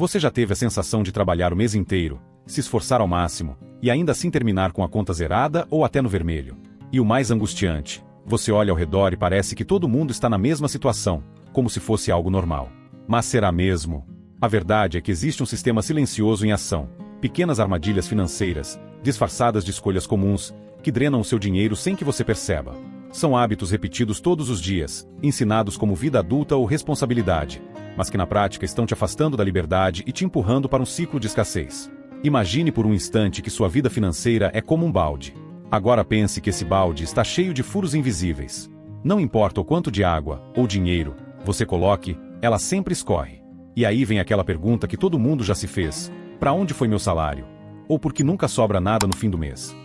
Você já teve a sensação de trabalhar o mês inteiro, se esforçar ao máximo, e ainda assim terminar com a conta zerada ou até no vermelho? E o mais angustiante, você olha ao redor e parece que todo mundo está na mesma situação, como se fosse algo normal. Mas será mesmo? A verdade é que existe um sistema silencioso em ação, pequenas armadilhas financeiras, disfarçadas de escolhas comuns, que drenam o seu dinheiro sem que você perceba. São hábitos repetidos todos os dias, ensinados como vida adulta ou responsabilidade, mas que na prática estão te afastando da liberdade e te empurrando para um ciclo de escassez. Imagine por um instante que sua vida financeira é como um balde. Agora pense que esse balde está cheio de furos invisíveis. Não importa o quanto de água ou dinheiro você coloque, ela sempre escorre. E aí vem aquela pergunta que todo mundo já se fez: para onde foi meu salário? Ou por que nunca sobra nada no fim do mês?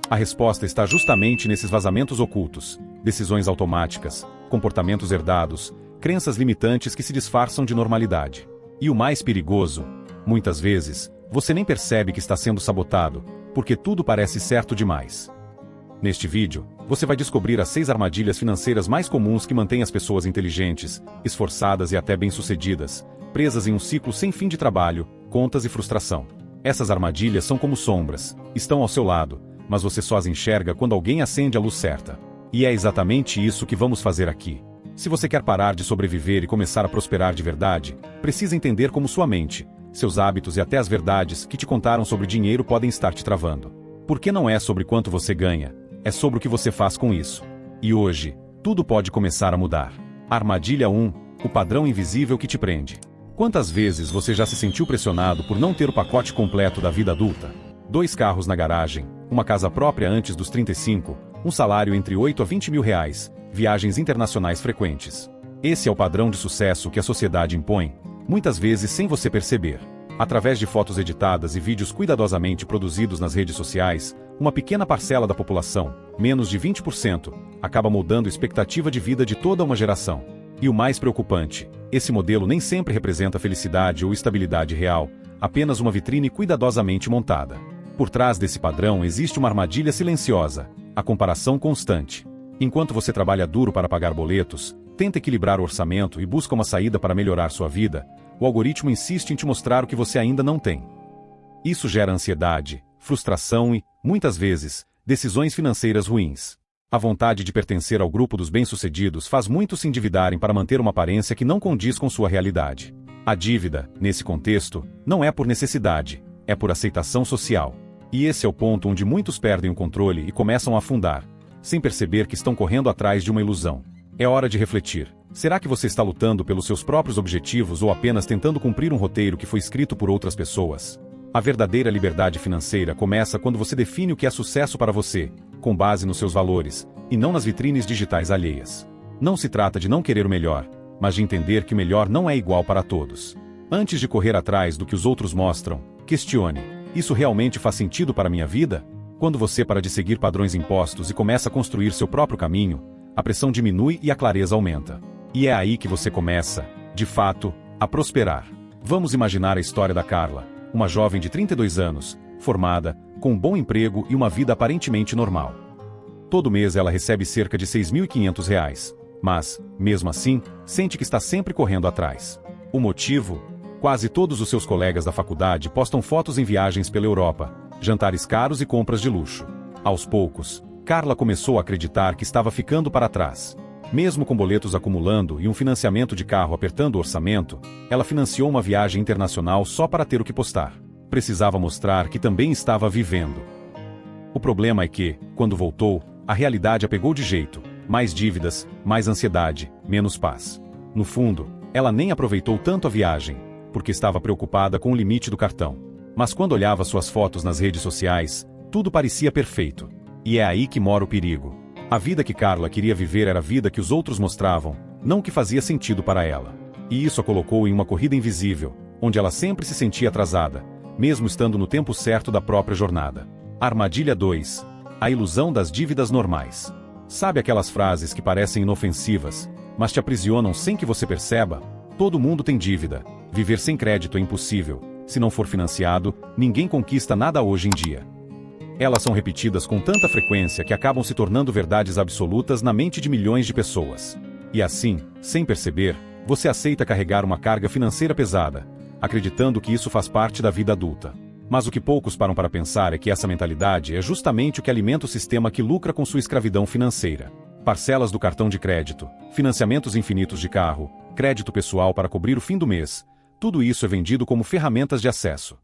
A resposta está justamente nesses vazamentos ocultos, decisões automáticas, comportamentos herdados, crenças limitantes que se disfarçam de normalidade. E o mais perigoso, muitas vezes, você nem percebe que está sendo sabotado, porque tudo parece certo demais. Neste vídeo, você vai descobrir as 6 armadilhas financeiras mais comuns que mantêm as pessoas inteligentes, esforçadas e até bem-sucedidas, presas em um ciclo sem fim de trabalho, contas e frustração. Essas armadilhas são como sombras, estão ao seu lado, mas você só as enxerga quando alguém acende a luz certa. E é exatamente isso que vamos fazer aqui. Se você quer parar de sobreviver e começar a prosperar de verdade, precisa entender como sua mente, seus hábitos e até as verdades que te contaram sobre dinheiro podem estar te travando. Porque não é sobre quanto você ganha, é sobre o que você faz com isso. E hoje, tudo pode começar a mudar. Armadilha 1, o padrão invisível que te prende. Quantas vezes você já se sentiu pressionado por não ter o pacote completo da vida adulta? 2 carros na garagem, uma casa própria antes dos 35, um salário entre 8 a 20 mil reais, viagens internacionais frequentes. Esse é o padrão de sucesso que a sociedade impõe, muitas vezes sem você perceber. Através de fotos editadas e vídeos cuidadosamente produzidos nas redes sociais, uma pequena parcela da população, menos de 20%, acaba moldando a expectativa de vida de toda uma geração. E o mais preocupante, esse modelo nem sempre representa felicidade ou estabilidade real, apenas uma vitrine cuidadosamente montada. Por trás desse padrão existe uma armadilha silenciosa, a comparação constante. Enquanto você trabalha duro para pagar boletos, tenta equilibrar o orçamento e busca uma saída para melhorar sua vida, o algoritmo insiste em te mostrar o que você ainda não tem. Isso gera ansiedade, frustração e, muitas vezes, decisões financeiras ruins. A vontade de pertencer ao grupo dos bem-sucedidos faz muitos se endividarem para manter uma aparência que não condiz com sua realidade. A dívida, nesse contexto, não é por necessidade, é por aceitação social. E esse é o ponto onde muitos perdem o controle e começam a afundar, sem perceber que estão correndo atrás de uma ilusão. É hora de refletir. Será que você está lutando pelos seus próprios objetivos ou apenas tentando cumprir um roteiro que foi escrito por outras pessoas? A verdadeira liberdade financeira começa quando você define o que é sucesso para você, com base nos seus valores, e não nas vitrines digitais alheias. Não se trata de não querer o melhor, mas de entender que o melhor não é igual para todos. Antes de correr atrás do que os outros mostram, questione: isso realmente faz sentido para a minha vida? Quando você para de seguir padrões impostos e começa a construir seu próprio caminho, a pressão diminui e a clareza aumenta. E é aí que você começa, de fato, a prosperar. Vamos imaginar a história da Carla, uma jovem de 32 anos, formada, com um bom emprego e uma vida aparentemente normal. Todo mês ela recebe cerca de R$ 6.500, mas, mesmo assim, sente que está sempre correndo atrás. O motivo? Quase todos os seus colegas da faculdade postam fotos em viagens pela Europa, jantares caros e compras de luxo. Aos poucos, Carla começou a acreditar que estava ficando para trás. Mesmo com boletos acumulando e um financiamento de carro apertando o orçamento, ela financiou uma viagem internacional só para ter o que postar. Precisava mostrar que também estava vivendo. O problema é que, quando voltou, a realidade a pegou de jeito. Mais dívidas, mais ansiedade, menos paz. No fundo, ela nem aproveitou tanto a viagem, porque estava preocupada com o limite do cartão. Mas quando olhava suas fotos nas redes sociais, tudo parecia perfeito. E é aí que mora o perigo. A vida que Carla queria viver era a vida que os outros mostravam, não o que fazia sentido para ela. E isso a colocou em uma corrida invisível, onde ela sempre se sentia atrasada, mesmo estando no tempo certo da própria jornada. Armadilha 2. A ilusão das dívidas normais. Sabe aquelas frases que parecem inofensivas, mas te aprisionam sem que você perceba? Todo mundo tem dívida. Viver sem crédito é impossível. Se não for financiado, ninguém conquista nada hoje em dia. Elas são repetidas com tanta frequência que acabam se tornando verdades absolutas na mente de milhões de pessoas. E assim, sem perceber, você aceita carregar uma carga financeira pesada, acreditando que isso faz parte da vida adulta. Mas o que poucos param para pensar é que essa mentalidade é justamente o que alimenta o sistema que lucra com sua escravidão financeira. Parcelas do cartão de crédito, financiamentos infinitos de carro, crédito pessoal para cobrir o fim do mês, tudo isso é vendido como ferramentas de acesso.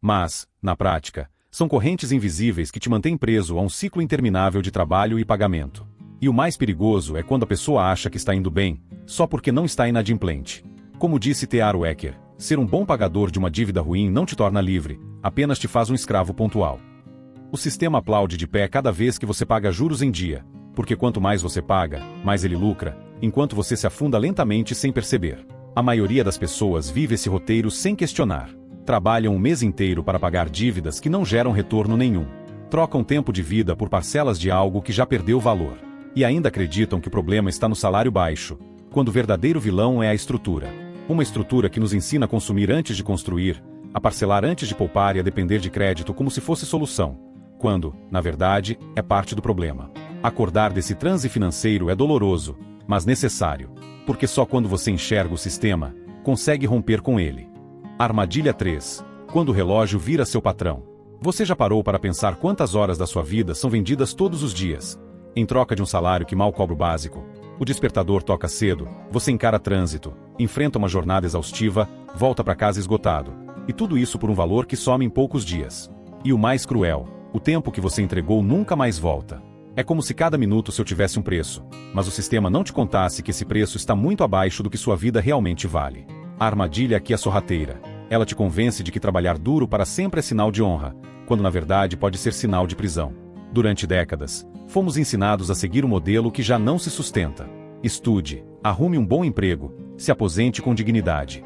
Mas, na prática, são correntes invisíveis que te mantêm preso a um ciclo interminável de trabalho e pagamento. E o mais perigoso é quando a pessoa acha que está indo bem, só porque não está inadimplente. Como disse T.R. Ecker, ser um bom pagador de uma dívida ruim não te torna livre, apenas te faz um escravo pontual. O sistema aplaude de pé cada vez que você paga juros em dia, porque quanto mais você paga, mais ele lucra, enquanto você se afunda lentamente sem perceber. A maioria das pessoas vive esse roteiro sem questionar. Trabalham um mês inteiro para pagar dívidas que não geram retorno nenhum. Trocam tempo de vida por parcelas de algo que já perdeu valor. E ainda acreditam que o problema está no salário baixo, quando o verdadeiro vilão é a estrutura. Uma estrutura que nos ensina a consumir antes de construir, a parcelar antes de poupar e a depender de crédito como se fosse solução, quando, na verdade, é parte do problema. Acordar desse transe financeiro é doloroso, mas necessário, porque só quando você enxerga o sistema, consegue romper com ele. Armadilha 3. Quando o relógio vira seu patrão. Você já parou para pensar quantas horas da sua vida são vendidas todos os dias, em troca de um salário que mal cobra o básico? O despertador toca cedo, você encara trânsito, enfrenta uma jornada exaustiva, volta para casa esgotado. E tudo isso por um valor que some em poucos dias. E o mais cruel, o tempo que você entregou nunca mais volta. É como se cada minuto seu tivesse um preço, mas o sistema não te contasse que esse preço está muito abaixo do que sua vida realmente vale. A armadilha aqui é sorrateira. Ela te convence de que trabalhar duro para sempre é sinal de honra, quando na verdade pode ser sinal de prisão. Durante décadas, fomos ensinados a seguir um modelo que já não se sustenta. Estude, arrume um bom emprego, se aposente com dignidade.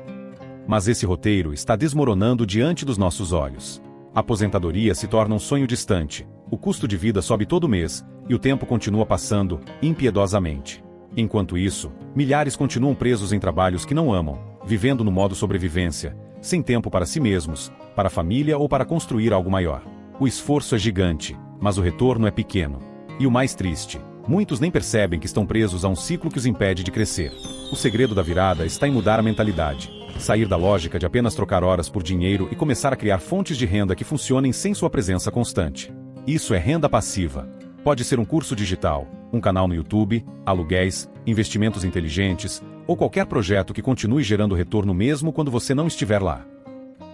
Mas esse roteiro está desmoronando diante dos nossos olhos. A aposentadoria se torna um sonho distante, o custo de vida sobe todo mês, e o tempo continua passando, impiedosamente. Enquanto isso, milhares continuam presos em trabalhos que não amam, vivendo no modo sobrevivência, sem tempo para si mesmos, para a família ou para construir algo maior. O esforço é gigante, mas o retorno é pequeno. E o mais triste, muitos nem percebem que estão presos a um ciclo que os impede de crescer. O segredo da virada está em mudar a mentalidade. Sair da lógica de apenas trocar horas por dinheiro e começar a criar fontes de renda que funcionem sem sua presença constante. Isso é renda passiva. Pode ser um curso digital, um canal no YouTube, aluguéis, investimentos inteligentes, ou qualquer projeto que continue gerando retorno mesmo quando você não estiver lá.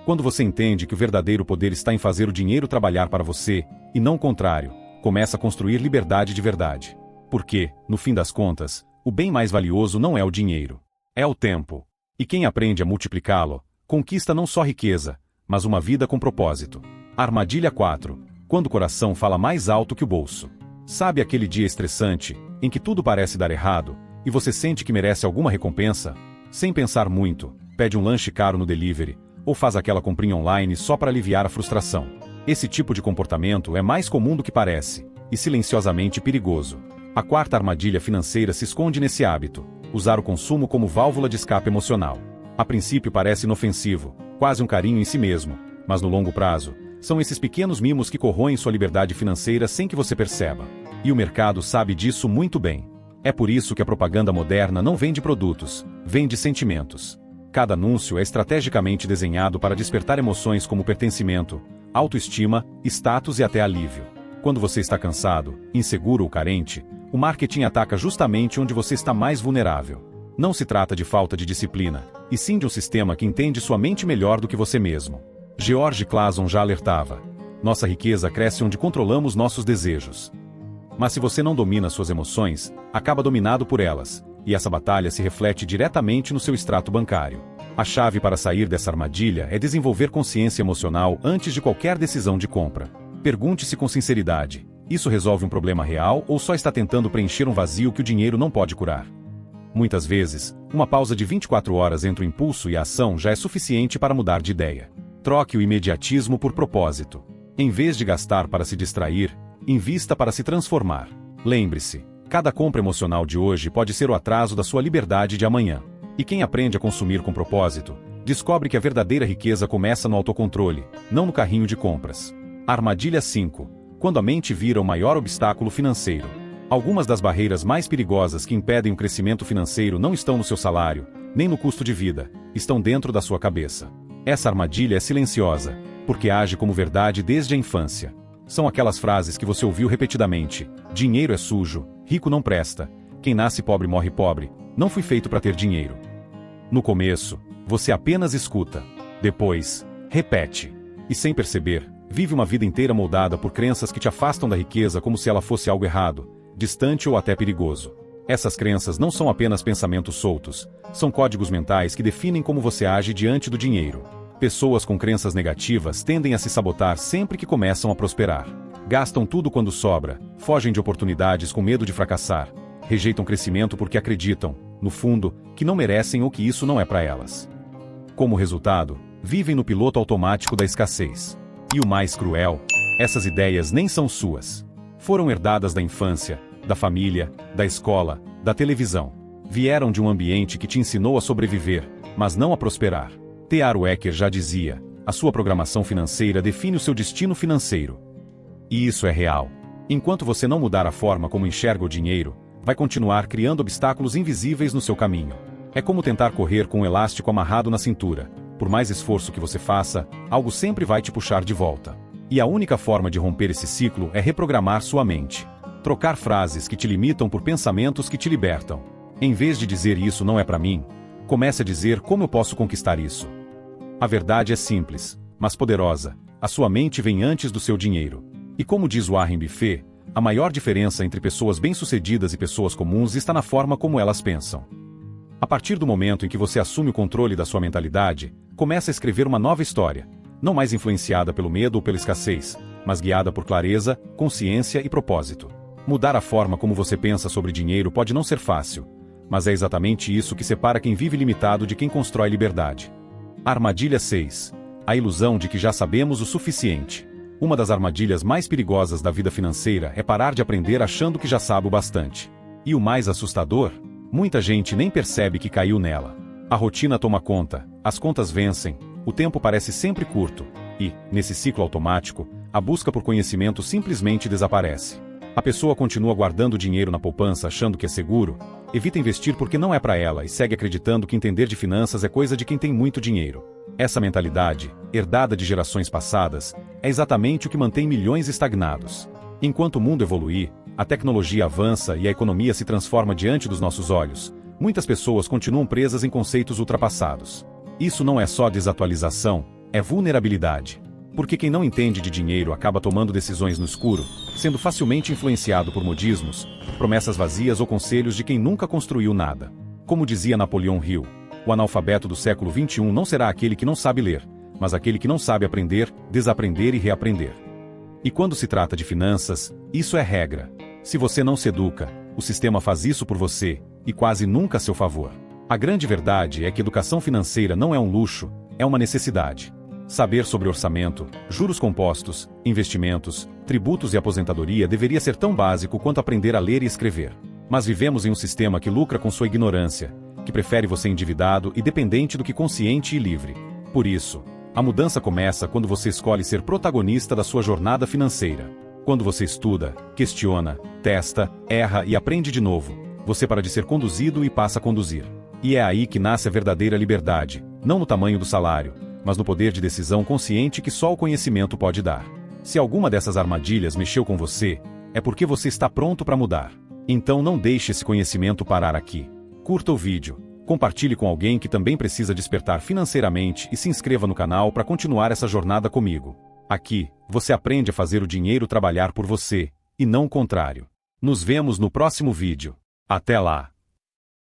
Quando você entende que o verdadeiro poder está em fazer o dinheiro trabalhar para você, e não o contrário, começa a construir liberdade de verdade. Porque, no fim das contas, o bem mais valioso não é o dinheiro. É o tempo. E quem aprende a multiplicá-lo, conquista não só riqueza, mas uma vida com propósito. Armadilha 4. Quando o coração fala mais alto que o bolso. Sabe aquele dia estressante, em que tudo parece dar errado, e você sente que merece alguma recompensa? Sem pensar muito, pede um lanche caro no delivery, ou faz aquela comprinha online só para aliviar a frustração. Esse tipo de comportamento é mais comum do que parece, e silenciosamente perigoso. A quarta armadilha financeira se esconde nesse hábito: usar o consumo como válvula de escape emocional. A princípio parece inofensivo, quase um carinho em si mesmo, mas no longo prazo, são esses pequenos mimos que corroem sua liberdade financeira sem que você perceba. E o mercado sabe disso muito bem. É por isso que a propaganda moderna não vende produtos, vende sentimentos. Cada anúncio é estrategicamente desenhado para despertar emoções como pertencimento, autoestima, status e até alívio. Quando você está cansado, inseguro ou carente, o marketing ataca justamente onde você está mais vulnerável. Não se trata de falta de disciplina, e sim de um sistema que entende sua mente melhor do que você mesmo. George Clason já alertava: nossa riqueza cresce onde controlamos nossos desejos. Mas se você não domina suas emoções, acaba dominado por elas, e essa batalha se reflete diretamente no seu extrato bancário. A chave para sair dessa armadilha é desenvolver consciência emocional antes de qualquer decisão de compra. Pergunte-se com sinceridade: isso resolve um problema real ou só está tentando preencher um vazio que o dinheiro não pode curar? Muitas vezes, uma pausa de 24 horas entre o impulso e a ação já é suficiente para mudar de ideia. Troque o imediatismo por propósito. Em vez de gastar para se distrair, invista para se transformar. Lembre-se, cada compra emocional de hoje pode ser o atraso da sua liberdade de amanhã. E quem aprende a consumir com propósito, descobre que a verdadeira riqueza começa no autocontrole, não no carrinho de compras. Armadilha 5. Quando a mente vira o maior obstáculo financeiro. Algumas das barreiras mais perigosas que impedem o crescimento financeiro não estão no seu salário, nem no custo de vida, estão dentro da sua cabeça. Essa armadilha é silenciosa, porque age como verdade desde a infância. São aquelas frases que você ouviu repetidamente: dinheiro é sujo, rico não presta, quem nasce pobre morre pobre, não fui feito para ter dinheiro. No começo, você apenas escuta. Depois, repete. E sem perceber, vive uma vida inteira moldada por crenças que te afastam da riqueza como se ela fosse algo errado, distante ou até perigoso. Essas crenças não são apenas pensamentos soltos, são códigos mentais que definem como você age diante do dinheiro. Pessoas com crenças negativas tendem a se sabotar sempre que começam a prosperar. Gastam tudo quando sobra, fogem de oportunidades com medo de fracassar, rejeitam crescimento porque acreditam, no fundo, que não merecem ou que isso não é para elas. Como resultado, vivem no piloto automático da escassez. E o mais cruel, essas ideias nem são suas. Foram herdadas da infância, da família, da escola, da televisão. Vieram de um ambiente que te ensinou a sobreviver, mas não a prosperar. T. Harv Eker já dizia: a sua programação financeira define o seu destino financeiro. E isso é real. Enquanto você não mudar a forma como enxerga o dinheiro, vai continuar criando obstáculos invisíveis no seu caminho. É como tentar correr com um elástico amarrado na cintura. Por mais esforço que você faça, algo sempre vai te puxar de volta. E a única forma de romper esse ciclo é reprogramar sua mente. Trocar frases que te limitam por pensamentos que te libertam. Em vez de dizer "isso não é para mim", comece a dizer "como eu posso conquistar isso?". A verdade é simples, mas poderosa. A sua mente vem antes do seu dinheiro. E como diz Warren Buffett, a maior diferença entre pessoas bem-sucedidas e pessoas comuns está na forma como elas pensam. A partir do momento em que você assume o controle da sua mentalidade, começa a escrever uma nova história, não mais influenciada pelo medo ou pela escassez, mas guiada por clareza, consciência e propósito. Mudar a forma como você pensa sobre dinheiro pode não ser fácil, mas é exatamente isso que separa quem vive limitado de quem constrói liberdade. Armadilha 6. A ilusão de que já sabemos o suficiente. Uma das armadilhas mais perigosas da vida financeira é parar de aprender achando que já sabe o bastante. E o mais assustador? Muita gente nem percebe que caiu nela. A rotina toma conta, as contas vencem, o tempo parece sempre curto, e, nesse ciclo automático, a busca por conhecimento simplesmente desaparece. A pessoa continua guardando dinheiro na poupança achando que é seguro, evita investir porque não é para ela e segue acreditando que entender de finanças é coisa de quem tem muito dinheiro. Essa mentalidade, herdada de gerações passadas, é exatamente o que mantém milhões estagnados. Enquanto o mundo evolui, a tecnologia avança e a economia se transforma diante dos nossos olhos, muitas pessoas continuam presas em conceitos ultrapassados. Isso não é só desatualização, é vulnerabilidade. Porque quem não entende de dinheiro acaba tomando decisões no escuro, sendo facilmente influenciado por modismos, promessas vazias ou conselhos de quem nunca construiu nada. Como dizia Napoleão Hill, o analfabeto do século XXI não será aquele que não sabe ler, mas aquele que não sabe aprender, desaprender e reaprender. E quando se trata de finanças, isso é regra. Se você não se educa, o sistema faz isso por você, e quase nunca a seu favor. A grande verdade é que educação financeira não é um luxo, é uma necessidade. Saber sobre orçamento, juros compostos, investimentos, tributos e aposentadoria deveria ser tão básico quanto aprender a ler e escrever. Mas vivemos em um sistema que lucra com sua ignorância, que prefere você endividado e dependente do que consciente e livre. Por isso, a mudança começa quando você escolhe ser protagonista da sua jornada financeira. Quando você estuda, questiona, testa, erra e aprende de novo, você para de ser conduzido e passa a conduzir. E é aí que nasce a verdadeira liberdade, não no tamanho do salário, mas no poder de decisão consciente que só o conhecimento pode dar. Se alguma dessas armadilhas mexeu com você, é porque você está pronto para mudar. Então não deixe esse conhecimento parar aqui. Curta o vídeo, compartilhe com alguém que também precisa despertar financeiramente e se inscreva no canal para continuar essa jornada comigo. Aqui, você aprende a fazer o dinheiro trabalhar por você, e não o contrário. Nos vemos no próximo vídeo. Até lá!